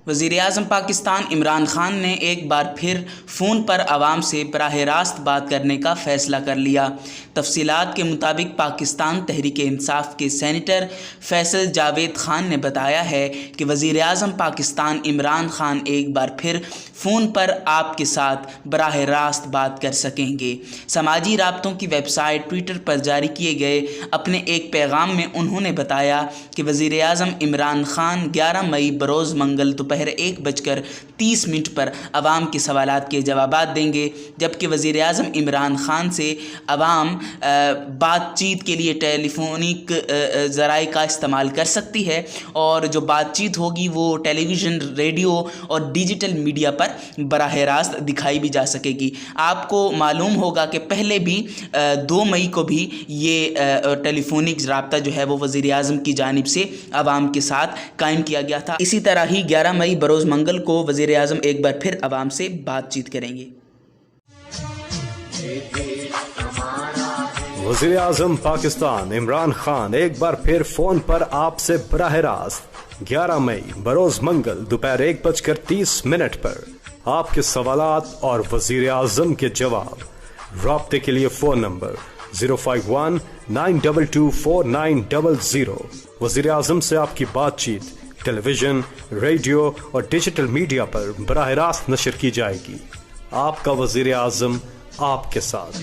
وزیراعظم پاکستان عمران خان نے ایک بار پھر فون پر عوام سے براہ راست بات کرنے کا فیصلہ کر لیا۔ تفصیلات کے مطابق پاکستان تحریک انصاف کے سینیٹر فیصل جاوید خان نے بتایا ہے کہ وزیراعظم پاکستان عمران خان ایک بار پھر فون پر آپ کے ساتھ براہ راست بات کر سکیں گے۔ سماجی رابطوں کی ویب سائٹ ٹویٹر پر جاری کیے گئے اپنے ایک پیغام میں انہوں نے بتایا کہ وزیراعظم عمران خان 11 مئی بروز منگل دوپہر 1:30 پر عوام کے سوالات کے جوابات دیں گے، جبکہ وزیراعظم عمران خان سے عوام بات چیت کے لیے ٹیلی فونک ذرائع کا استعمال کر سکتی ہے، اور جو بات چیت ہوگی وہ ٹیلی ویژن، ریڈیو اور ڈیجیٹل میڈیا پر براہ راست دکھائی بھی جا سکے گی۔ آپ کو معلوم ہوگا کہ پہلے بھی 2 مئی کو بھی یہ ٹیلی فونک رابطہ جو ہے وہ وزیر اعظم کی جانب سے عوام کے ساتھ قائم کیا گیا تھا۔ اسی طرح ہی 11 مئی بروز منگل کو وزیر اعظم ایک بار پھر عوام سے بات چیت کریں گے۔ وزیر اعظم پاکستان عمران خان ایک بار پھر فون پر آپ سے براہ راست 11 مئی بروز منگل دوپہر 1:30 پر آپ کے سوالات اور وزیر اعظم کے جواب۔ رابطے کے لیے فون نمبر 051-922-4900۔ وزیر اعظم سے آپ کی بات چیت ٹیلی ویژن، ریڈیو اور ڈیجیٹل میڈیا پر براہ راست نشر کی جائے گی۔ آپ کا وزیر اعظم آپ کے ساتھ۔